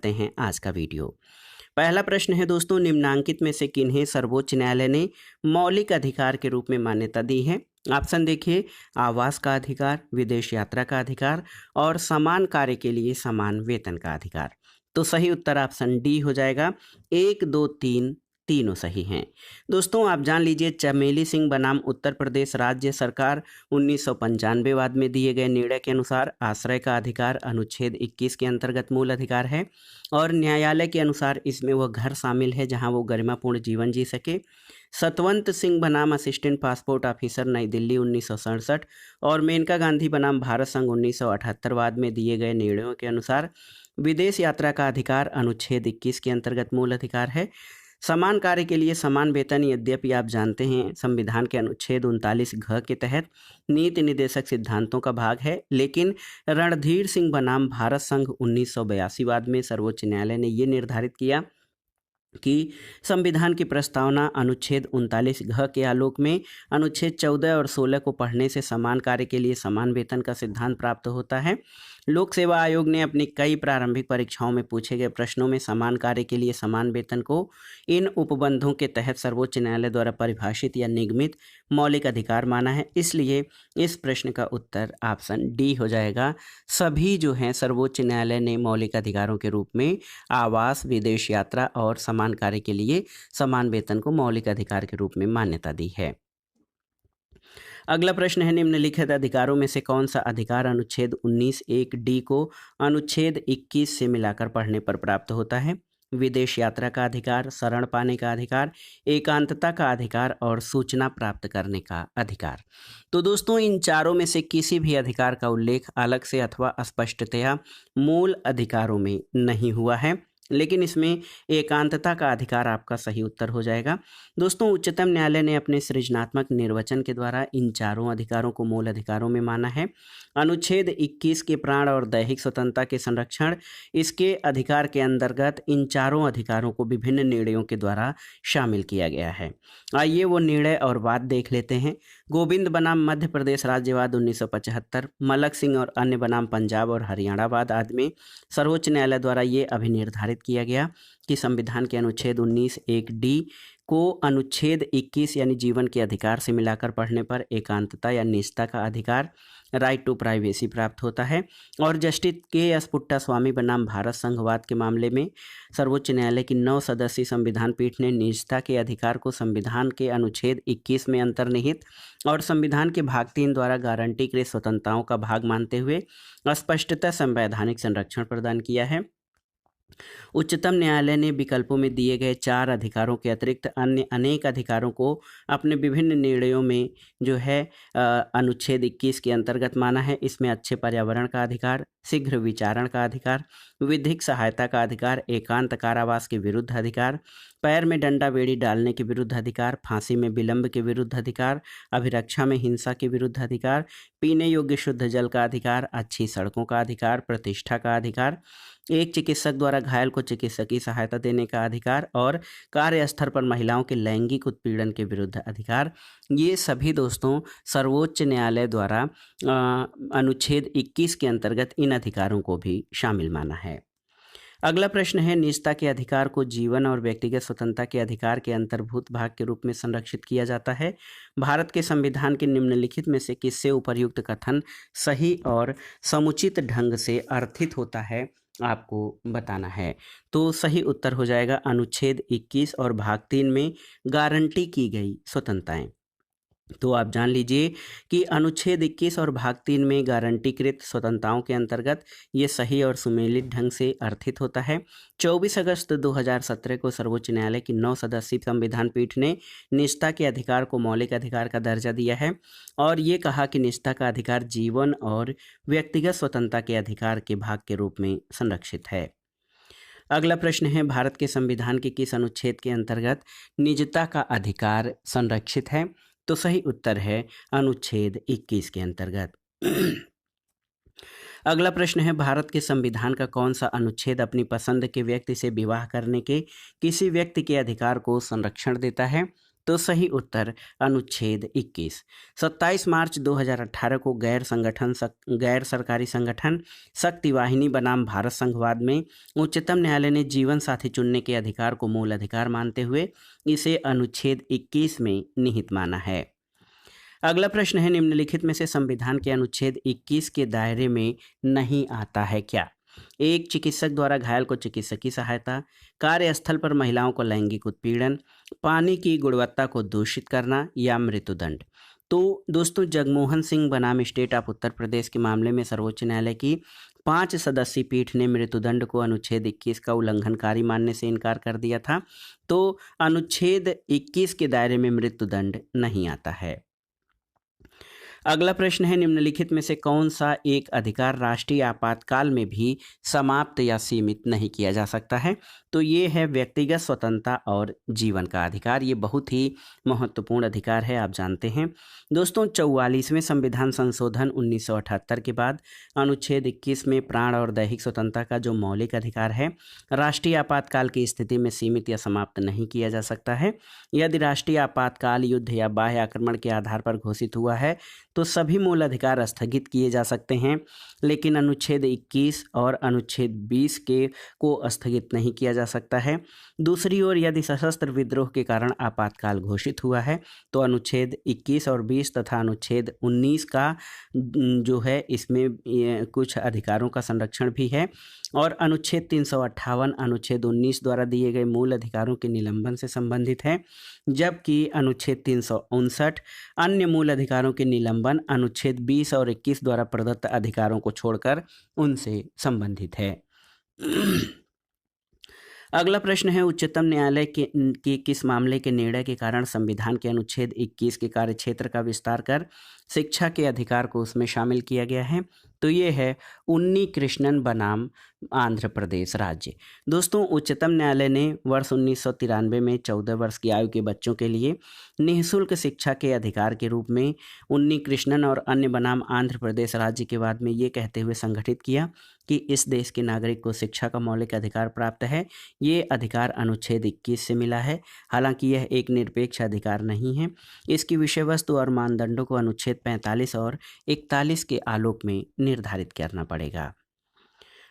करते हैं आज का वीडियो। पहला प्रश्न है दोस्तों, निम्नांकित में से किन्हें सर्वोच्च न्यायालय ने मौलिक अधिकार के रूप में मान्यता दी है? ऑप्शन देखिए, आवास का अधिकार, विदेश यात्रा का अधिकार और समान कार्य के लिए समान वेतन का अधिकार। तो सही उत्तर ऑप्शन डी हो जाएगा। 1, 2, 3 तीनों सही हैं। दोस्तों आप जान लीजिए, चमेली सिंह बनाम उत्तर प्रदेश राज्य सरकार 1995 वाद में दिए गए निर्णय के अनुसार आश्रय का अधिकार अनुच्छेद 21 के अंतर्गत मूल अधिकार है और न्यायालय के अनुसार इसमें वह घर शामिल है जहां वो गरिमापूर्ण जीवन जी सके। सतवंत सिंह बनाम असिस्टेंट पासपोर्ट ऑफिसर नई दिल्ली 1967 और मेनका गांधी बनाम भारत संघ 1978 वाद में दिए गए निर्णयों के अनुसार विदेश यात्रा का अधिकार अनुच्छेद 21 के अंतर्गत मूल अधिकार है। समान कार्य के लिए समान वेतन, यद्यपि आप जानते हैं संविधान के अनुच्छेद 39 घ के तहत नीति निर्देशक सिद्धांतों का भाग है, लेकिन रणधीर सिंह बनाम भारत संघ 1982 वाद में सर्वोच्च न्यायालय ने ये निर्धारित किया कि संविधान की प्रस्तावना अनुच्छेद 39 घ के आलोक में अनुच्छेद 14 और 16 को पढ़ने से समान कार्य के लिए समान वेतन का सिद्धांत प्राप्त होता है। लोक सेवा आयोग ने अपनी कई प्रारंभिक परीक्षाओं में पूछे गए प्रश्नों में समान कार्य के लिए समान वेतन को इन उपबंधों के तहत सर्वोच्च न्यायालय द्वारा परिभाषित या निगमित मौलिक अधिकार माना है। इसलिए इस प्रश्न का उत्तर ऑप्शन डी हो जाएगा। सभी जो हैं सर्वोच्च न्यायालय ने मौलिक अधिकारों के रूप में आवास, विदेश यात्रा और समान कार्य के लिए समान वेतन को मौलिक अधिकार के रूप में मान्यता दी है। अगला प्रश्न है, निम्नलिखित अधिकारों में से कौन सा अधिकार अनुच्छेद 19(1)(d) को अनुच्छेद 21 से मिलाकर पढ़ने पर प्राप्त होता है? विदेश यात्रा का अधिकार, शरण पाने का अधिकार, एकांतता का अधिकार और सूचना प्राप्त करने का अधिकार। तो दोस्तों इन चारों में से किसी भी अधिकार का उल्लेख अलग से अथवा स्पष्टतया मूल अधिकारों में नहीं हुआ है, लेकिन इसमें एकांतता का अधिकार आपका सही उत्तर हो जाएगा। दोस्तों उच्चतम न्यायालय ने अपने सृजनात्मक निर्वचन के द्वारा इन चारों अधिकारों को मूल अधिकारों में माना है। अनुच्छेद 21 के प्राण और दैहिक स्वतंत्रता के संरक्षण, इसके अधिकार के अंतर्गत इन चारों अधिकारों को विभिन्न निर्णयों के द्वारा शामिल किया गया है। आइए वो निर्णय और वाद देख लेते हैं। गोविंद बनाम मध्य प्रदेश राज्यवाद 1975, मलक सिंह और अन्य बनाम पंजाब और हरियाणा वाद आदि में सर्वोच्च न्यायालय द्वारा ये अभिनिर्धारित किया गया कि संविधान के अनुच्छेद 19(1)(d) को अनुच्छेद 21 यानी जीवन के अधिकार से मिलाकर पढ़ने पर एकांतता या निजता का अधिकार, राइट टू प्राइवेसी प्राप्त होता है। और जस्टिस के.एस. पुट्टास्वामी बनाम भारत संघवाद के मामले में सर्वोच्च न्यायालय की 9 सदस्यीय संविधान पीठ ने निजता के अधिकार को संविधान के अनुच्छेद 21 में अंतर्निहित और संविधान के भाग 3 द्वारा गारंटीकृत स्वतंत्रताओं का भाग मानते हुए स्पष्टतः संवैधानिक संरक्षण प्रदान किया है। उच्चतम न्यायालय ने विकल्पों में दिए गए 4 अधिकारों के अतिरिक्त अन्य अनेक अधिकारों को अपने विभिन्न निर्णयों में जो है अनुच्छेद 21 के अंतर्गत माना है। इसमें अच्छे पर्यावरण का अधिकार, शीघ्र विचारण का अधिकार, विधिक सहायता का अधिकार, एकांत कारावास के विरुद्ध अधिकार, पैर में डंडा बेड़ी डालने के विरुद्ध अधिकार, फांसी में विलंब के विरुद्ध अधिकार, अभिरक्षा में हिंसा के विरुद्ध अधिकार, पीने योग्य शुद्ध जल का अधिकार, अच्छी सड़कों का अधिकार, प्रतिष्ठा का अधिकार, एक चिकित्सक द्वारा घायल को चिकित्सकीय सहायता देने का अधिकार और कार्यस्थल पर महिलाओं के लैंगिक उत्पीड़न के विरुद्ध अधिकार। ये सभी दोस्तों सर्वोच्च न्यायालय द्वारा अनुच्छेद 21 के अंतर्गत इन अधिकारों को भी शामिल माना है। अगला प्रश्न है, निजता के अधिकार को जीवन और व्यक्तिगत स्वतंत्रता के अधिकार के अंतर्भूत भाग के रूप में संरक्षित किया जाता है। भारत के संविधान के निम्नलिखित में से किससे उपर्युक्त कथन सही और समुचित ढंग से अर्थित होता है, आपको बताना है। तो सही उत्तर हो जाएगा अनुच्छेद 21 और भाग 3 में गारंटी की गई स्वतंत्रताएं। तो आप जान लीजिए कि अनुच्छेद 21 और भाग 3 में गारंटीकृत स्वतंत्रताओं के अंतर्गत ये सही और सुमेलित ढंग से अर्थित होता है। 24 अगस्त 2017 को सर्वोच्च न्यायालय की 9 सदस्यीय संविधान पीठ ने निजता के अधिकार को मौलिक अधिकार का दर्जा दिया है और ये कहा कि निजता का अधिकार जीवन और व्यक्तिगत स्वतंत्रता के अधिकार के भाग के रूप में संरक्षित है। अगला प्रश्न है, भारत के संविधान के किस अनुच्छेद के अंतर्गत निजता का अधिकार संरक्षित है? तो सही उत्तर है अनुच्छेद 21 के अंतर्गत। अगला प्रश्न है, भारत के संविधान का कौन सा अनुच्छेद अपनी पसंद के व्यक्ति से विवाह करने के किसी व्यक्ति के अधिकार को संरक्षण देता है? तो सही उत्तर अनुच्छेद 21। 27 मार्च 2018 को गैर सरकारी संगठन शक्ति वाहिनी बनाम भारत संघवाद में उच्चतम न्यायालय ने जीवन साथी चुनने के अधिकार को मूल अधिकार मानते हुए इसे अनुच्छेद 21 में निहित माना है। अगला प्रश्न है, निम्नलिखित में से संविधान के अनुच्छेद 21 के दायरे में नहीं आता है क्या? एक, चिकित्सक द्वारा घायल को चिकित्सकीय सहायता, कार्यस्थल पर महिलाओं को लैंगिक उत्पीड़न, पानी की गुणवत्ता को दूषित करना या मृत्युदंड। तो दोस्तों, जगमोहन सिंह बनाम स्टेट ऑफ उत्तर प्रदेश के मामले में सर्वोच्च न्यायालय की 5 सदस्यीय पीठ ने मृत्युदंड को अनुच्छेद 21 का उल्लंघनकारी मानने से इनकार कर दिया था। तो अनुच्छेद 21 के दायरे में मृत्युदंड नहीं आता है। अगला प्रश्न है, निम्नलिखित में से कौन सा एक अधिकार राष्ट्रीय आपातकाल में भी समाप्त या सीमित नहीं किया जा सकता है? तो ये है व्यक्तिगत स्वतंत्रता और जीवन का अधिकार। ये बहुत ही महत्वपूर्ण अधिकार है, आप जानते हैं। दोस्तों, 44वें संविधान संशोधन 1978 के बाद अनुच्छेद 21 में प्राण और दैहिक स्वतंत्रता का जो मौलिक अधिकार है, राष्ट्रीय आपातकाल की स्थिति में सीमित या समाप्त नहीं किया जा सकता है। यदि राष्ट्रीय आपातकाल युद्ध या बाह्य आक्रमण के आधार पर घोषित हुआ है तो सभी मूल अधिकार स्थगित किए जा सकते हैं, लेकिन अनुच्छेद 21 और अनुच्छेद 20 को स्थगित नहीं किया जा सकता है। दूसरी ओर, यदि सशस्त्र विद्रोह के कारण आपातकाल घोषित हुआ है तो अनुच्छेद 21 और 20 तथा अनुच्छेद 19 का जो है इसमें कुछ अधिकारों का संरक्षण भी है। और अनुच्छेद 358 अनुच्छेद 19 द्वारा दिए गए मूल अधिकारों के निलंबन से संबंधित है, जबकि अनुच्छेद 359 अन्य मूल अधिकारों के निलंबन अनुच्छेद 20 और 21 द्वारा प्रदत्त अधिकारों को छोड़कर उनसे संबंधित है। अगला प्रश्न है, उच्चतम न्यायालय के किस मामले के निर्णय के कारण संविधान के अनुच्छेद 21 के कार्यक्षेत्र का विस्तार कर शिक्षा के अधिकार को उसमें शामिल किया गया है? तो ये है उन्नी कृष्णन बनाम आंध्र प्रदेश राज्य। दोस्तों, उच्चतम न्यायालय ने वर्ष 1993 में 14 वर्ष की आयु के बच्चों के लिए निःशुल्क शिक्षा के अधिकार के रूप में उन्नी कृष्णन और अन्य बनाम आंध्र प्रदेश राज्य के बाद में ये कहते हुए संगठित किया कि इस देश के नागरिक को शिक्षा का मौलिक अधिकार प्राप्त है। ये अधिकार अनुच्छेद 21 से मिला है। हालांकि यह एक निरपेक्ष अधिकार नहीं है। इसकी विषय वस्तु और मानदंडों को अनुच्छेद 45 और 41 के आलोक में निर्धारित करना पड़ेगा।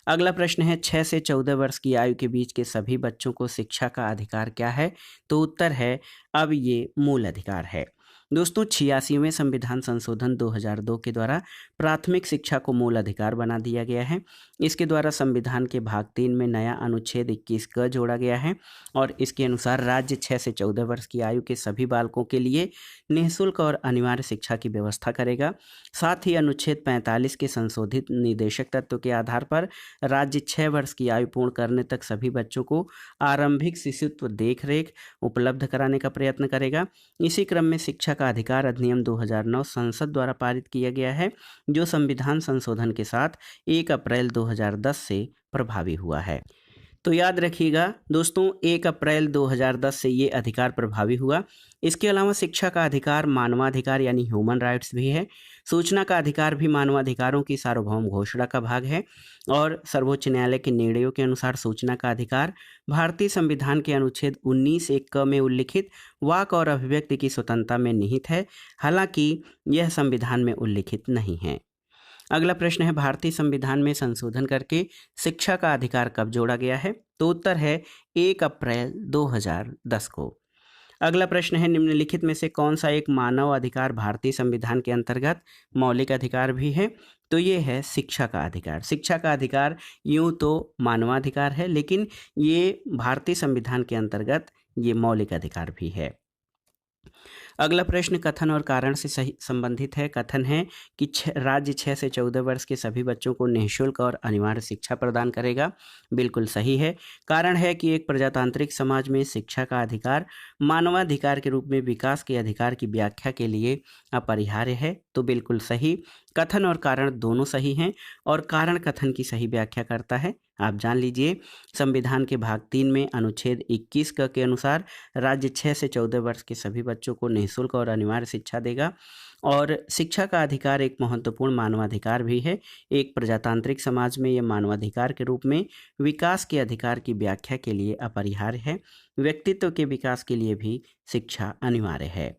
अगला प्रश्न है, 6 से 14 वर्ष की आयु के बीच के सभी बच्चों को शिक्षा का अधिकार क्या है? तो उत्तर है अब ये मूल अधिकार है। दोस्तों, 86वें संविधान संशोधन 2002 के द्वारा प्राथमिक शिक्षा को मूल अधिकार बना दिया गया है। इसके द्वारा संविधान के भाग 3 में नया अनुच्छेद 21 क जोड़ा गया है और इसके अनुसार राज्य 6 से 14 वर्ष की आयु के सभी बालकों के लिए निःशुल्क और अनिवार्य शिक्षा की व्यवस्था करेगा। साथ ही अनुच्छेद 45 के संशोधित निर्देशक तत्व के आधार पर राज्य 6 वर्ष की आयु पूर्ण करने तक सभी बच्चों को आरंभिक शिशुत्व देखरेख उपलब्ध कराने का प्रयत्न करेगा। इसी क्रम में शिक्षा का अधिकार अधिनियम 2009 संसद द्वारा पारित किया गया है, जो संविधान संशोधन के साथ 1 अप्रैल 2010 से प्रभावी हुआ है। तो याद रखिएगा दोस्तों, 1 अप्रैल 2010 से ये अधिकार प्रभावी हुआ। इसके अलावा शिक्षा का अधिकार मानवाधिकार यानी ह्यूमन राइट्स भी है। सूचना का अधिकार भी मानवाधिकारों की सार्वभौम घोषणा का भाग है और सर्वोच्च न्यायालय के निर्णयों के अनुसार सूचना का अधिकार भारतीय संविधान के अनुच्छेद 19(1) क में उल्लिखित वाक और अभिव्यक्ति की स्वतंत्रता में निहित है, हालांकि यह संविधान में उल्लिखित नहीं है। अगला प्रश्न है, भारतीय संविधान में संशोधन करके शिक्षा का अधिकार कब जोड़ा गया है? तो उत्तर है 1 अप्रैल 2010 को। अगला प्रश्न है, निम्नलिखित में से कौन सा एक मानव अधिकार भारतीय संविधान के अंतर्गत मौलिक अधिकार भी है? तो ये है शिक्षा का अधिकार। शिक्षा का अधिकार यूं तो मानवाधिकार है, लेकिन ये भारतीय संविधान के अंतर्गत ये मौलिक अधिकार भी है। अगला प्रश्न कथन और कारण से सही संबंधित है। कथन है कि राज्य 6 से 14 वर्ष के सभी बच्चों को निःशुल्क और अनिवार्य शिक्षा प्रदान करेगा। बिल्कुल सही है। कारण है कि एक प्रजातांत्रिक समाज में शिक्षा का अधिकार मानवाधिकार के रूप में विकास के अधिकार की व्याख्या के लिए अपरिहार्य है। तो बिल्कुल सही। कथन और कारण दोनों सही हैं और कारण कथन की सही व्याख्या करता है। आप जान लीजिए, संविधान के भाग 3 में अनुच्छेद 21 के अनुसार राज्य 6 से 14 वर्ष के सभी बच्चों को निःशुल्क और अनिवार्य शिक्षा देगा और शिक्षा का अधिकार एक महत्वपूर्ण मानवाधिकार भी है। एक प्रजातांत्रिक समाज में यह मानवाधिकार के रूप में विकास के अधिकार की व्याख्या के लिए अपरिहार्य है। व्यक्तित्व के विकास के लिए भी शिक्षा अनिवार्य है।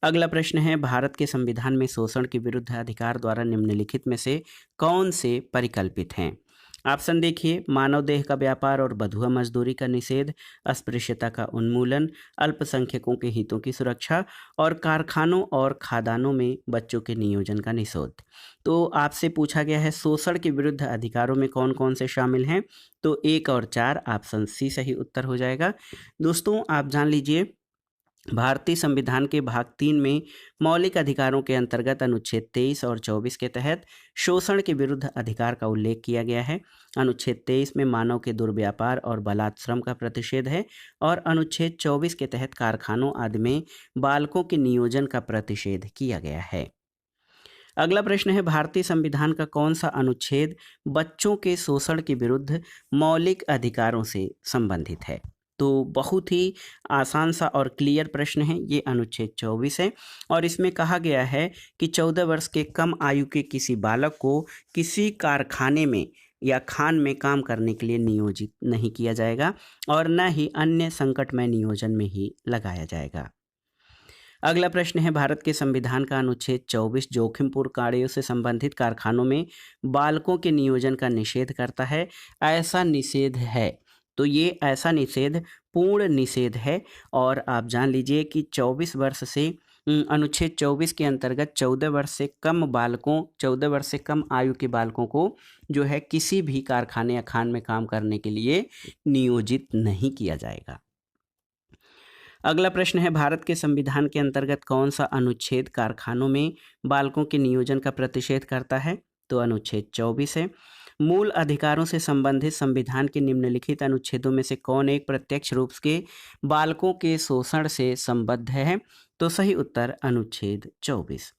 अगला प्रश्न है, भारत के संविधान में शोषण के विरुद्ध अधिकार द्वारा निम्नलिखित में से कौन से परिकल्पित हैं? ऑप्शन देखिए, मानव देह का व्यापार और बंधुआ मजदूरी का निषेध, अस्पृश्यता का उन्मूलन, अल्पसंख्यकों के हितों की सुरक्षा और कारखानों और खादानों में बच्चों के नियोजन का निषेध। तो आपसे पूछा गया है शोषण के विरुद्ध अधिकारों में कौन कौन से शामिल हैं? तो 1 और 4 ऑप्शन सी सही उत्तर हो जाएगा। दोस्तों आप जान लीजिए, भारतीय संविधान के भाग 3 में मौलिक अधिकारों के अंतर्गत अनुच्छेद 23 और 24 के तहत शोषण के विरुद्ध अधिकार का उल्लेख किया गया है। अनुच्छेद 23 में मानव के दुर्व्यापार और बलात्श्रम का प्रतिषेध है और अनुच्छेद 24 के तहत कारखानों आदि में बालकों के नियोजन का प्रतिषेध किया गया है। अगला प्रश्न है, भारतीय संविधान का कौन सा अनुच्छेद बच्चों के शोषण के विरुद्ध मौलिक अधिकारों से संबंधित है? तो बहुत ही आसान सा और क्लियर प्रश्न है, ये अनुच्छेद 24 है और इसमें कहा गया है कि 14 वर्ष के कम आयु के किसी बालक को किसी कारखाने में या खान में काम करने के लिए नियोजित नहीं किया जाएगा और न ही अन्य संकटमय नियोजन में ही लगाया जाएगा। अगला प्रश्न है, भारत के संविधान का अनुच्छेद 24 जोखिमपूर्ण कार्यों से संबंधित कारखानों में बालकों के नियोजन का निषेध करता है। ऐसा निषेध है तो ये ऐसा निषेध पूर्ण निषेध है और आप जान लीजिए कि 24 वर्ष से अनुच्छेद 24 के अंतर्गत 14 वर्ष से कम आयु के बालकों को जो है किसी भी कारखाने या खान में काम करने के लिए नियोजित नहीं किया जाएगा। अगला प्रश्न है, भारत के संविधान के अंतर्गत कौन सा अनुच्छेद कारखानों में बालकों के नियोजन का प्रतिषेध करता है? तो अनुच्छेद 24 है। मूल अधिकारों से संबंधित संविधान के निम्नलिखित अनुच्छेदों में से कौन एक प्रत्यक्ष रूप से बालकों के शोषण से संबद्ध है? तो सही उत्तर अनुच्छेद 24।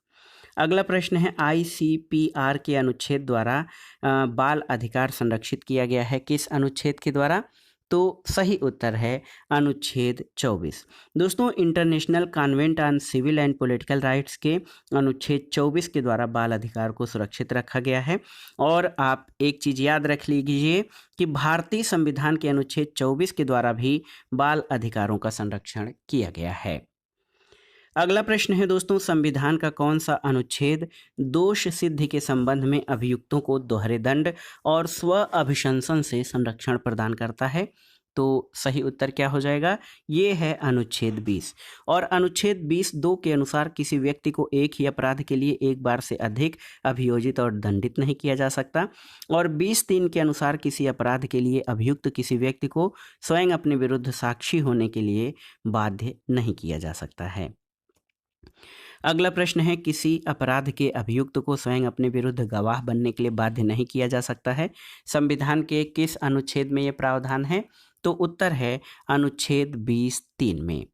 अगला प्रश्न है, ICPR के अनुच्छेद द्वारा बाल अधिकार संरक्षित किया गया है, किस अनुच्छेद के द्वारा? तो सही उत्तर है अनुच्छेद 24। दोस्तों, international covenant on civil and political rights के अनुच्छेद 24 के द्वारा बाल अधिकार को सुरक्षित रखा गया है। और आप एक चीज़ याद रख लीजिए कि भारतीय संविधान के अनुच्छेद 24 के द्वारा भी बाल अधिकारों का संरक्षण किया गया है। अगला प्रश्न है दोस्तों, संविधान का कौन सा अनुच्छेद दोष सिद्धि के संबंध में अभियुक्तों को दोहरे दंड और स्व अभिशंसन से संरक्षण प्रदान करता है? तो सही उत्तर क्या हो जाएगा? ये है अनुच्छेद 20। और अनुच्छेद 20(2) के अनुसार किसी व्यक्ति को एक ही अपराध के लिए एक बार से अधिक अभियोजित और दंडित नहीं किया जा सकता। और 20(3) के अनुसार किसी अपराध के लिए अभियुक्त किसी व्यक्ति को स्वयं अपने विरुद्ध साक्षी होने के लिए बाध्य नहीं किया जा सकता है। अगला प्रश्न है, किसी अपराध के अभियुक्त को स्वयं अपने विरुद्ध गवाह बनने के लिए बाध्य नहीं किया जा सकता है। संविधान के किस अनुच्छेद में यह प्रावधान है? तो उत्तर है अनुच्छेद 20(3) में।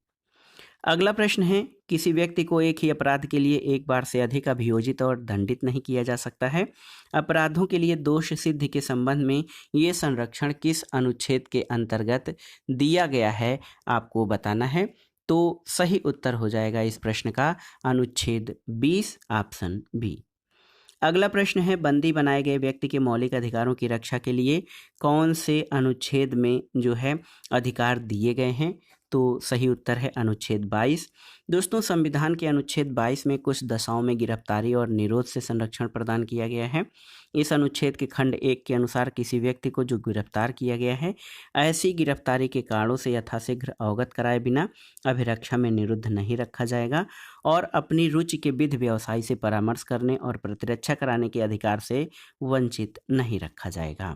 अगला प्रश्न है, किसी व्यक्ति को एक ही अपराध के लिए एक बार से अधिक अभियोजित और दंडित नहीं किया जा सकता है। अपराधों के लिए दोष सिद्धि के संबंध में ये संरक्षण किस अनुच्छेद के अंतर्गत दिया गया है, आपको बताना है। तो सही उत्तर हो जाएगा इस प्रश्न का अनुच्छेद 20 ऑप्शन बी। अगला प्रश्न है, बंदी बनाए गए व्यक्ति के मौलिक अधिकारों की रक्षा के लिए कौन से अनुच्छेद में जो है अधिकार दिए गए हैं? तो सही उत्तर है अनुच्छेद 22। दोस्तों, संविधान के अनुच्छेद 22 में कुछ दशाओं में गिरफ्तारी और निरोध से संरक्षण प्रदान किया गया है। इस अनुच्छेद के खंड 1 के अनुसार किसी व्यक्ति को जो गिरफ्तार किया गया है, ऐसी गिरफ्तारी के कारणों से यथाशीघ्र अवगत कराए बिना अभिरक्षा में निरुद्ध नहीं रखा जाएगा और अपनी रुचि के विधि व्यवसायी से परामर्श करने और प्रतिरक्षा कराने के अधिकार से वंचित नहीं रखा जाएगा।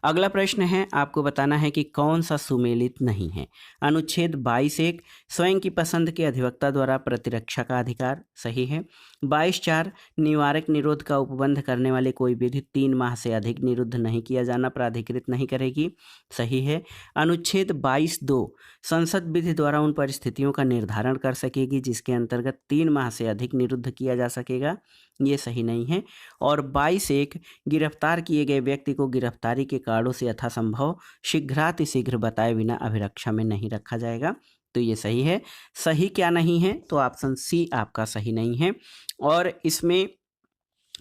अगला प्रश्न है, आपको बताना है कि कौन सा सुमेलित नहीं है। अनुच्छेद 22(1) स्वयं की पसंद के अधिवक्ता द्वारा प्रतिरक्षा का अधिकार, सही है। 22(4) निवारक निरोध का उपबंध करने वाले कोई विधि 3 माह से अधिक निरुद्ध नहीं किया जाना प्राधिकृत नहीं करेगी, सही है। अनुच्छेद 22(2) संसद विधि द्वारा उन परिस्थितियों का निर्धारण कर सकेगी जिसके अंतर्गत 3 माह से अधिक निरुद्ध किया जा सकेगा, ये सही नहीं है। और 22(1) गिरफ्तार किए गए व्यक्ति को गिरफ्तारी के कारणों से यथासंभव शीघ्रातिशीघ्र बताए बिना अभिरक्षा में नहीं रखा जाएगा, तो ये सही है। सही क्या नहीं है, तो ऑप्शन सी आपका सही नहीं है। और इसमें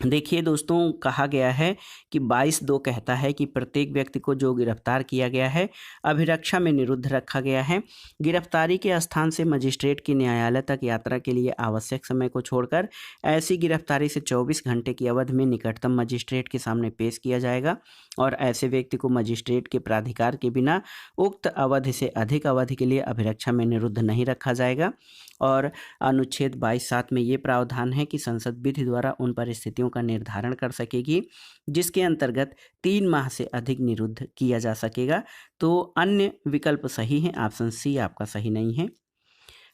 देखिए दोस्तों, कहा गया है कि 22(2) कहता है कि प्रत्येक व्यक्ति को जो गिरफ्तार किया गया है अभिरक्षा में निरुद्ध रखा गया है। गिरफ्तारी के स्थान से मजिस्ट्रेट की न्यायालय तक यात्रा के लिए आवश्यक समय को छोड़कर ऐसी गिरफ्तारी से 24 घंटे की अवधि में निकटतम मजिस्ट्रेट के सामने पेश किया जाएगा और ऐसे व्यक्ति को मजिस्ट्रेट के प्राधिकार के बिना उक्त अवधि से अधिक अवधि के लिए अभिरक्षा में निरुद्ध नहीं रखा जाएगा। और अनुच्छेद 22(7) में ये प्रावधान है कि संसद विधि द्वारा उन परिस्थितियों का निर्धारण कर सकेगी जिसके अंतर्गत 3 माह से अधिक निरुद्ध किया जा सकेगा। तो अन्य विकल्प सही है, ऑप्शन सी आपका सही नहीं है।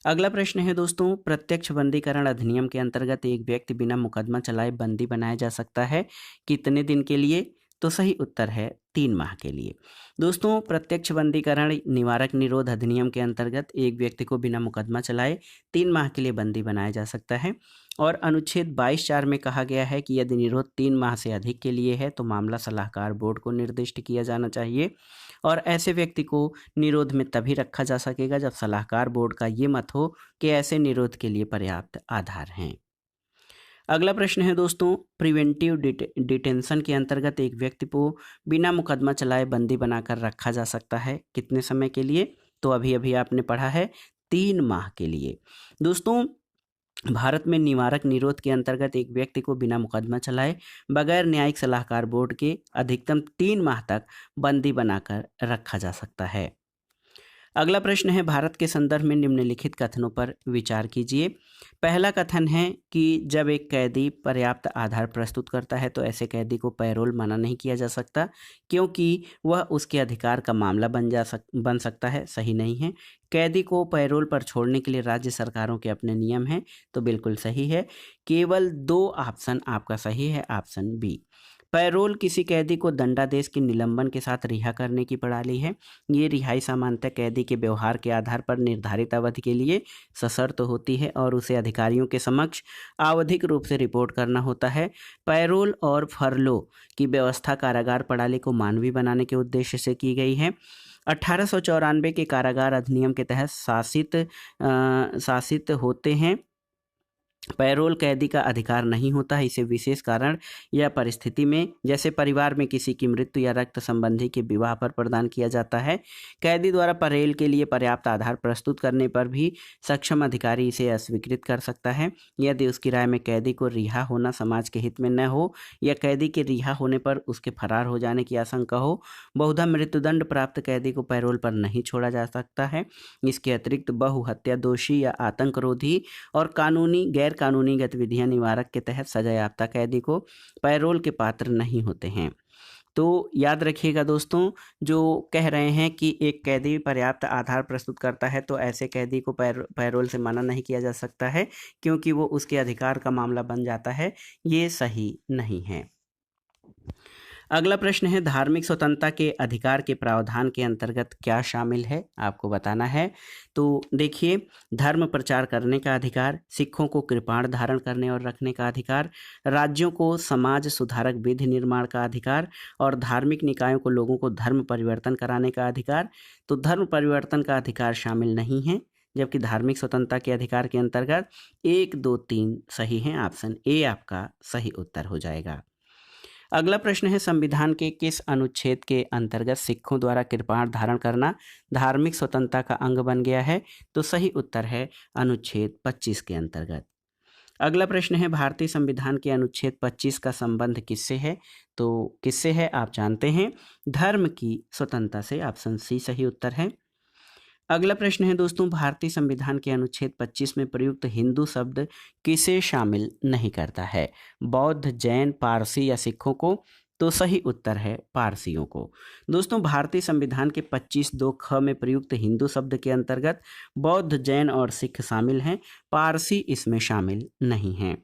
अगला प्रश्न है दोस्तों, प्रत्यक्ष बंदीकरण अधिनियम के अंतर्गत एक व्यक्ति बिना मुकदमा चलाए बंदी बनाया जा सकता है कितने दिन के लिए? तो सही उत्तर है 3 माह के लिए। दोस्तों, प्रत्यक्ष बंदीकरण निवारक निरोध अधिनियम के अंतर्गत एक व्यक्ति को बिना मुकदमा चलाए 3 माह के लिए बंदी बनाया जा सकता है। और अनुच्छेद 22(4) में कहा गया है कि यदि निरोध 3 माह से अधिक के लिए है तो मामला सलाहकार बोर्ड को निर्दिष्ट किया जाना चाहिए और ऐसे व्यक्ति को निरोध में तभी रखा जा सकेगा जब सलाहकार बोर्ड का ये मत हो कि ऐसे निरोध के लिए पर्याप्त आधार हैं। अगला प्रश्न है दोस्तों, प्रिवेंटिव डिटेंशन के अंतर्गत एक व्यक्ति को बिना मुकदमा चलाए बंदी बनाकर रखा जा सकता है कितने समय के लिए? तो अभी अभी आपने पढ़ा है 3 माह के लिए। दोस्तों, भारत में निवारक निरोध के अंतर्गत एक व्यक्ति को बिना मुकदमा चलाए बगैर न्यायिक सलाहकार बोर्ड के अधिकतम 3 माह तक बंदी बनाकर रखा जा सकता है। अगला प्रश्न है, भारत के संदर्भ में निम्नलिखित कथनों पर विचार कीजिए। पहला कथन है कि जब एक कैदी पर्याप्त आधार प्रस्तुत करता है तो ऐसे कैदी को पैरोल मना नहीं किया जा सकता क्योंकि वह उसके अधिकार का मामला बन सकता है। सही नहीं है। कैदी को पैरोल पर छोड़ने के लिए राज्य सरकारों के अपने नियम हैं, तो बिल्कुल सही है। केवल 2 ऑप्शन आपका सही है, ऑप्शन बी। पैरोल किसी कैदी को दंडादेश के निलंबन के साथ रिहा करने की प्रणाली है। ये रिहाई सामान्यतः कैदी के व्यवहार के आधार पर निर्धारित अवधि के लिए सशर्त होती है और उसे अधिकारियों के समक्ष आवधिक रूप से रिपोर्ट करना होता है। पैरोल और फरलो की व्यवस्था कारागार प्रणाली को मानवीय बनाने के उद्देश्य से की गई है। 1894 के कारागार अधिनियम के तहत शासित होते हैं। पैरोल कैदी का अधिकार नहीं होता है। इसे विशेष कारण या परिस्थिति में, जैसे परिवार में किसी की मृत्यु या रक्त संबंधी के विवाह पर प्रदान किया जाता है। कैदी द्वारा पैरोल के लिए पर्याप्त आधार प्रस्तुत करने पर भी सक्षम अधिकारी इसे अस्वीकृत कर सकता है यदि उसकी राय में कैदी को रिहा होना समाज के हित में न हो या कैदी के रिहा होने पर उसके फरार हो जाने की आशंका हो। बहुधा मृत्युदंड प्राप्त कैदी को पैरोल पर नहीं छोड़ा जा सकता है। इसके अतिरिक्त बहुहत्या दोषी या आतंकरोधी और गैर कानूनी गतिविधियां निवारक के तहत सजायाफ्ता कैदी को पैरोल के पात्र नहीं होते हैं। तो याद रखिएगा दोस्तों, जो कह रहे हैं कि एक कैदी पर्याप्त आधार प्रस्तुत करता है तो ऐसे कैदी को पैरोल से मना नहीं किया जा सकता है क्योंकि वो उसके अधिकार का मामला बन जाता है। ये सही नहीं है। अगला प्रश्न है, धार्मिक स्वतंत्रता के अधिकार के प्रावधान के अंतर्गत क्या शामिल है, आपको बताना है। तो देखिए, धर्म प्रचार करने का अधिकार, सिखों को कृपाण धारण करने और रखने का अधिकार, राज्यों को समाज सुधारक विधि निर्माण का अधिकार और धार्मिक निकायों को लोगों को धर्म परिवर्तन कराने का अधिकार। तो धर्म परिवर्तन का अधिकार शामिल नहीं है, जबकि धार्मिक स्वतंत्रता के अधिकार के अंतर्गत 1, 2, 3 सही हैं। ऑप्शन ए आपका सही उत्तर हो जाएगा। अगला प्रश्न है, संविधान के किस अनुच्छेद के अंतर्गत सिखों द्वारा कृपाण धारण करना धार्मिक स्वतंत्रता का अंग बन गया है? तो सही उत्तर है अनुच्छेद 25 के अंतर्गत। अगला प्रश्न है, भारतीय संविधान के अनुच्छेद 25 का संबंध किससे है? तो किससे है आप जानते हैं, धर्म की स्वतंत्रता से। ऑप्शन सी सही उत्तर है। अगला प्रश्न है दोस्तों, भारतीय संविधान के अनुच्छेद 25 में प्रयुक्त हिंदू शब्द किसे शामिल नहीं करता है? बौद्ध, जैन, पारसी या सिखों को? तो सही उत्तर है पारसियों को। दोस्तों, भारतीय संविधान के 25(2) ख में प्रयुक्त हिंदू शब्द के अंतर्गत बौद्ध, जैन और सिख शामिल हैं। पारसी इसमें शामिल नहीं हैं।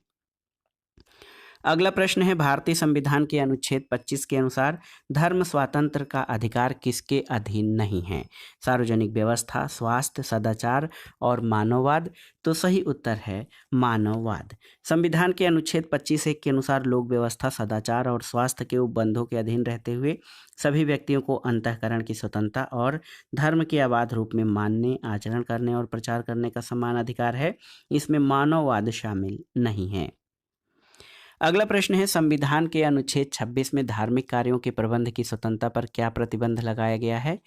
अगला प्रश्न है भारतीय संविधान के अनुच्छेद 25 के अनुसार धर्म स्वातंत्र का अधिकार किसके अधीन नहीं है? सार्वजनिक व्यवस्था, स्वास्थ्य, सदाचार और मानववाद। तो सही उत्तर है मानववाद। संविधान के अनुच्छेद 25(1) के अनुसार लोक व्यवस्था, सदाचार और स्वास्थ्य के उपबंधों के अधीन रहते हुए सभी व्यक्तियों को अंतःकरण की स्वतंत्रता और धर्म के अबाध रूप में मानने, आचरण करने और प्रचार करने का समान अधिकार है। इसमें मानववाद शामिल नहीं है। अगला प्रश्न है संविधान के अनुच्छेद 26 में धार्मिक कार्यों के प्रबंध की स्वतंत्रता पर क्या प्रतिबंध लगाया गया है?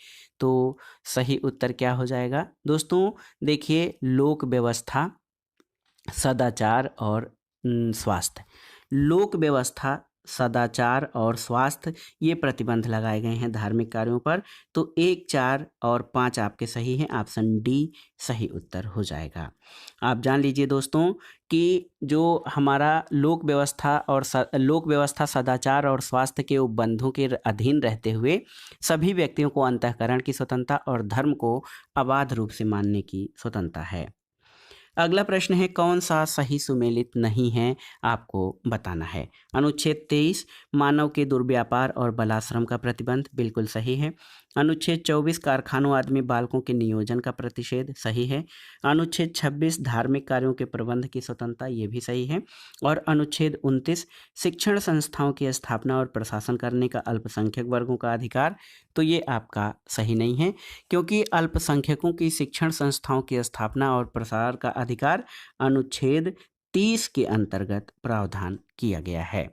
तो सही उत्तर क्या हो जाएगा? दोस्तों देखिए, लोक व्यवस्था, सदाचार और स्वास्थ्य। लोक व्यवस्था, सदाचार और स्वास्थ्य, ये प्रतिबंध लगाए गए हैं धार्मिक कार्यों पर। तो 1, 4 और 5 आपके सही हैं। ऑप्शन डी सही उत्तर हो जाएगा। आप जान लीजिए दोस्तों कि जो हमारा लोक व्यवस्था, सदाचार और स्वास्थ्य के उपबंधों के अधीन रहते हुए सभी व्यक्तियों को अंतःकरण की स्वतंत्रता और धर्म को अबाध रूप से मानने की स्वतंत्रता है। अगला प्रश्न है कौन सा सही सुमेलित नहीं है, आपको बताना है। अनुच्छेद 23 मानव के दुर्व्यापार और बलाश्रम का प्रतिबंध, बिल्कुल सही है। अनुच्छेद 24 कारखानों आदि में बालकों के नियोजन का प्रतिषेध, सही है। अनुच्छेद 26 धार्मिक कार्यों के प्रबंध की स्वतंत्रता, ये भी सही है। और अनुच्छेद 29 शिक्षण संस्थाओं की स्थापना और प्रशासन करने का अल्पसंख्यक वर्गों का अधिकार, तो ये आपका सही नहीं है, क्योंकि अल्पसंख्यकों की शिक्षण संस्थाओं की स्थापना और प्रसार का अधिकार अनुच्छेद 30 के अंतर्गत प्रावधान किया गया है।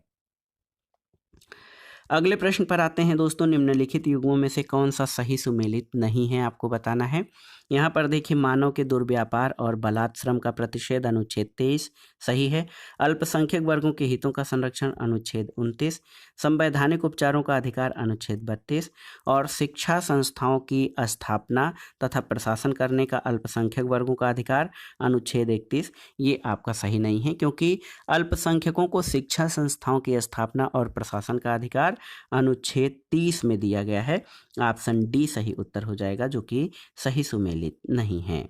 अगले प्रश्न पर आते हैं दोस्तों, निम्नलिखित युग्मों में से कौन सा सही सुमेलित नहीं है, आपको बताना है। यहाँ पर देखिए, मानव के दुर्व्यापार और बलात्श्रम का प्रतिषेध अनुच्छेद 23 सही है। अल्पसंख्यक वर्गों के हितों का संरक्षण अनुच्छेद 29, संवैधानिक उपचारों का अधिकार अनुच्छेद 32 और शिक्षा संस्थाओं की स्थापना तथा प्रशासन करने का अल्पसंख्यक वर्गों का अधिकार अनुच्छेद 31, ये आपका सही नहीं है, क्योंकि अल्पसंख्यकों को शिक्षा संस्थाओं की स्थापना और प्रशासन का अधिकार अनुच्छेद 30 में दिया गया है। ऑप्शन डी सही उत्तर हो जाएगा, जो कि सही सुमेलित नहीं है।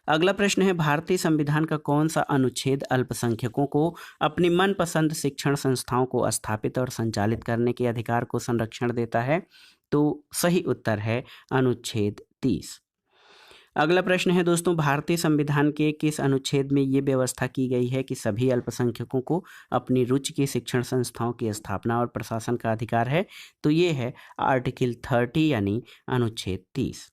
अगला प्रश्न है भारतीय संविधान का कौन सा अनुच्छेद अल्पसंख्यकों को अपनी मनपसंद शिक्षण संस्थाओं को स्थापित और संचालित करने के अधिकार को संरक्षण देता है? तो सही उत्तर है अनुच्छेद 30। अगला प्रश्न है दोस्तों, भारतीय संविधान के किस अनुच्छेद में ये व्यवस्था की गई है कि सभी अल्पसंख्यकों को अपनी रुचि की शिक्षण संस्थाओं की स्थापना और प्रशासन का अधिकार है? तो ये है आर्टिकल 30 यानी अनुच्छेद 30।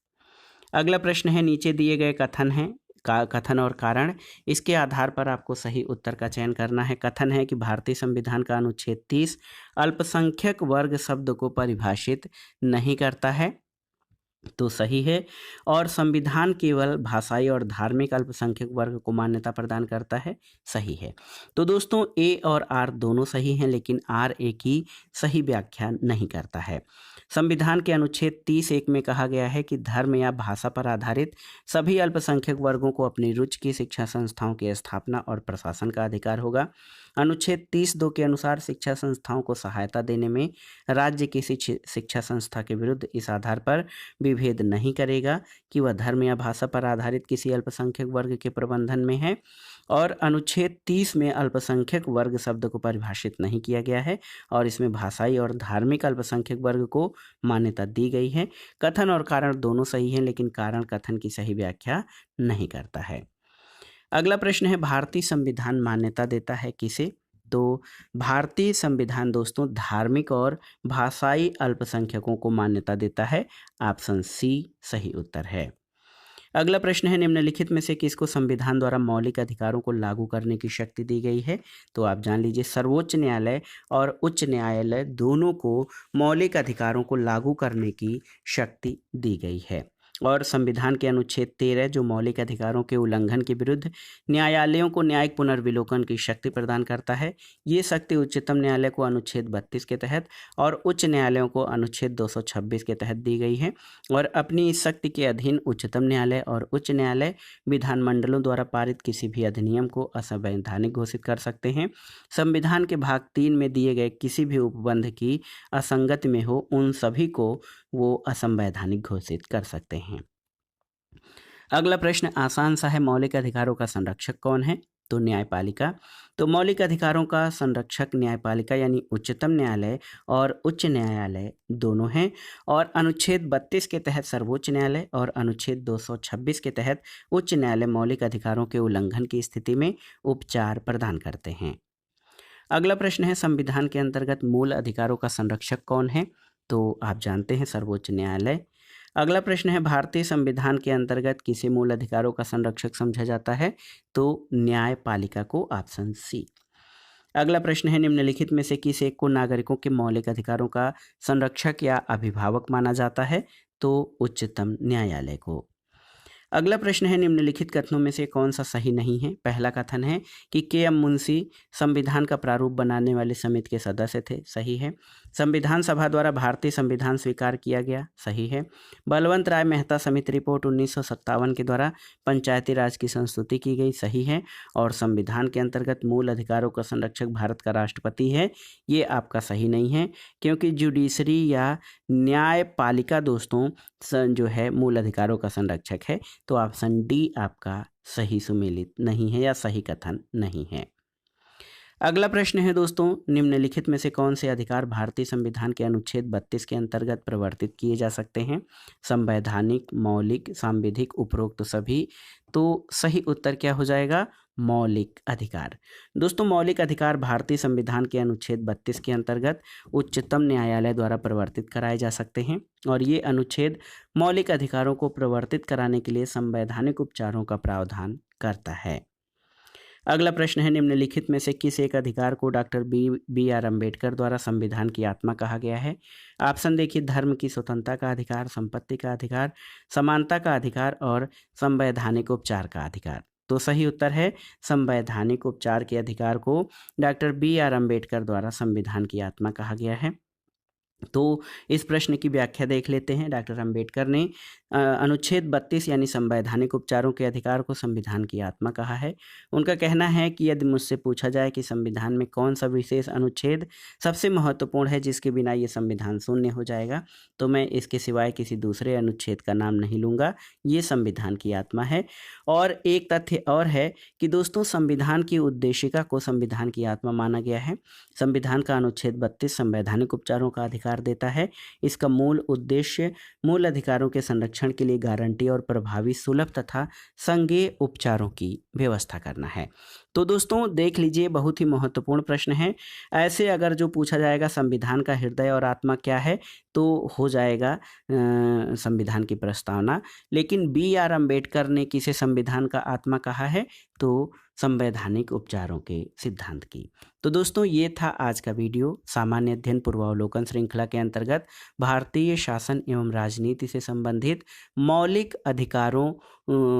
अगला प्रश्न है, नीचे दिए गए कथन और कारण, इसके आधार पर आपको सही उत्तर का चयन करना है। कथन है कि भारतीय संविधान का अनुच्छेद 30 अल्पसंख्यक वर्ग शब्द को परिभाषित नहीं करता है, तो सही है। और संविधान केवल भाषाई और धार्मिक अल्पसंख्यक वर्ग को मान्यता प्रदान करता है, सही है। तो दोस्तों ए और आर दोनों सही हैं, लेकिन आर ए की सही व्याख्या नहीं करता है। संविधान के अनुच्छेद 30(1) में कहा गया है कि धर्म या भाषा पर आधारित सभी अल्पसंख्यक वर्गों को अपनी रुचि की शिक्षा संस्थाओं की स्थापना और प्रशासन का अधिकार होगा। अनुच्छेद 30(2) के अनुसार शिक्षा संस्थाओं को सहायता देने में राज्य किसी शिक्षा संस्था के विरुद्ध इस आधार पर विभेद नहीं करेगा कि वह धर्म या भाषा पर आधारित किसी अल्पसंख्यक वर्ग के प्रबंधन में है। और अनुच्छेद 30 में अल्पसंख्यक वर्ग शब्द को परिभाषित नहीं किया गया है और इसमें भाषाई और धार्मिक अल्पसंख्यक वर्ग को मान्यता दी गई है। कथन और कारण दोनों सही हैं, लेकिन कारण कथन की सही व्याख्या नहीं करता है। अगला प्रश्न है, भारतीय संविधान मान्यता देता है किसे? तो भारतीय संविधान दोस्तों धार्मिक और भाषाई अल्पसंख्यकों को मान्यता देता है। ऑप्शन सी सही उत्तर है। अगला प्रश्न है, निम्नलिखित में से किसको संविधान द्वारा मौलिक अधिकारों को लागू करने की शक्ति दी गई है? तो आप जान लीजिए, सर्वोच्च न्यायालय और उच्च न्यायालय दोनों को मौलिक अधिकारों को लागू करने की शक्ति दी गई है। और संविधान के अनुच्छेद 13 जो मौलिक अधिकारों के उल्लंघन के विरुद्ध न्यायालयों को न्यायिक पुनर्विलोकन की शक्ति प्रदान करता है। ये शक्ति उच्चतम न्यायालय को अनुच्छेद 32 के तहत और उच्च न्यायालयों को अनुच्छेद 226 के तहत दी गई है। और अपनी इस शक्ति के अधीन उच्चतम न्यायालय और उच्च न्यायालय विधानमंडलों द्वारा पारित किसी भी अधिनियम को असंवैधानिक घोषित कर सकते हैं। संविधान के भाग 3 में दिए गए किसी भी उपबंध की असंगति में हो, उन सभी को वो असंवैधानिक घोषित कर सकते हैं। अगला प्रश्न आसान सा है, मौलिक अधिकारों का संरक्षक कौन है? तो न्यायपालिका। तो मौलिक अधिकारों का संरक्षक न्यायपालिका यानी उच्चतम न्यायालय और उच्च न्यायालय दोनों हैं। और अनुच्छेद 32 के तहत सर्वोच्च न्यायालय और अनुच्छेद 226 के तहत उच्च न्यायालय मौलिक अधिकारों के उल्लंघन की स्थिति में उपचार प्रदान करते हैं। अगला प्रश्न है, संविधान के अंतर्गत मूल अधिकारों का संरक्षक कौन है? तो आप जानते हैं सर्वोच्च न्यायालय। अगला प्रश्न है, भारतीय संविधान के अंतर्गत किसे मूल अधिकारों का संरक्षक समझा जाता है? तो न्यायपालिका को, ऑप्शन सी। अगला प्रश्न है, निम्नलिखित में से किस एक को नागरिकों के मौलिक अधिकारों का संरक्षक या अभिभावक माना जाता है? तो उच्चतम न्यायालय को। अगला प्रश्न है, निम्नलिखित कथनों में से कौन सा सही नहीं है? पहला कथन है कि के.एम. मुंशी संविधान का प्रारूप बनाने वाले समिति के सदस्य थे, सही है। संविधान सभा द्वारा भारतीय संविधान स्वीकार किया गया, सही है। बलवंत राय मेहता समिति रिपोर्ट 1957 के द्वारा पंचायती राज की संस्तुति की गई, सही है। और संविधान के अंतर्गत मूल अधिकारों का संरक्षक भारत का राष्ट्रपति है, ये आपका सही नहीं है, क्योंकि जुडिशरी या न्यायपालिका दोस्तों जो है मूल अधिकारों का संरक्षक है। तो ऑप्शन डी आपका सही सुमेलित नहीं है या सही कथन नहीं है। अगला प्रश्न है दोस्तों, निम्नलिखित में से कौन से अधिकार भारतीय संविधान के अनुच्छेद 32 के अंतर्गत प्रवर्तित किए जा सकते हैं? संवैधानिक, मौलिक, सांविधिक, उपरोक्त सभी। तो सही उत्तर क्या हो जाएगा? मौलिक अधिकार। दोस्तों, मौलिक अधिकार भारतीय संविधान के अनुच्छेद 32 के अंतर्गत उच्चतम न्यायालय द्वारा प्रवर्तित कराए जा सकते हैं और ये अनुच्छेद मौलिक अधिकारों को प्रवर्तित कराने के लिए संवैधानिक उपचारों का प्रावधान करता है। अगला प्रश्न है, निम्नलिखित में से किस एक अधिकार को डॉक्टर बी आर अम्बेडकर द्वारा संविधान की आत्मा कहा गया है? ऑप्शन देखिए, धर्म की स्वतंत्रता का अधिकार, संपत्ति का अधिकार, समानता का अधिकार और संवैधानिक उपचार का अधिकार। तो सही उत्तर है संवैधानिक उपचार के अधिकार को डॉक्टर बी आर अम्बेडकर द्वारा संविधान की आत्मा कहा गया है। तो इस प्रश्न की व्याख्या देख लेते हैं। डॉक्टर अंबेडकर ने अनुच्छेद 32 यानी संवैधानिक उपचारों के अधिकार को संविधान की आत्मा कहा है। उनका कहना है कि यदि मुझसे पूछा जाए कि संविधान में कौन सा विशेष अनुच्छेद सबसे महत्वपूर्ण है जिसके बिना ये संविधान शून्य हो जाएगा, तो मैं इसके सिवाय किसी दूसरे अनुच्छेद का नाम नहीं लूँगा। ये संविधान की आत्मा है। और एक तथ्य और है कि दोस्तों, संविधान की उद्देशिका को संविधान की आत्मा माना गया है। संविधान का अनुच्छेद 32 संवैधानिक उपचारों का अधिकार देता है। इसका मूल उद्देश्य मूल अधिकारों के संरक्षण के लिए गारंटी और प्रभावी, सुलभ तथा संज्ञेय उपचारों की व्यवस्था करना है। तो दोस्तों देख लीजिए, बहुत ही महत्वपूर्ण प्रश्न है। ऐसे अगर जो पूछा जाएगा संविधान का हृदय और आत्मा क्या है, तो हो जाएगा संविधान की प्रस्तावना। लेकिन बी आर अम्बेडकर ने किसे संविधान का आत्मा कहा है? तो संवैधानिक उपचारों के सिद्धांत की। तो दोस्तों ये था आज का वीडियो सामान्य अध्ययन पूर्वावलोकन श्रृंखला के अंतर्गत भारतीय शासन एवं राजनीति से संबंधित मौलिक अधिकारों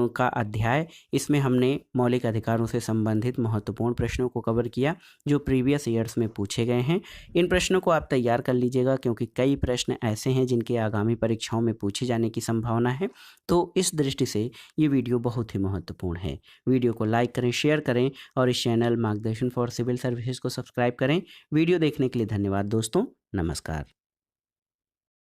का अध्याय। इसमें हमने मौलिक अधिकारों से संबंधित महत्वपूर्ण प्रश्नों को कवर किया जो प्रीवियस ईयर्स में पूछे गए हैं। इन प्रश्नों को आप तैयार कर लीजिएगा क्योंकि कई प्रश्न ऐसे हैं जिनके आगामी परीक्षाओं में पूछे जाने की संभावना है। तो इस दृष्टि से ये वीडियो बहुत ही महत्वपूर्ण है। वीडियो को लाइक करें, शेयर करें और इस चैनल मार्गदर्शन फॉर सिविल सर्विसेज को सब्सक्राइब करें। वीडियो देखने के लिए धन्यवाद दोस्तों, नमस्कार।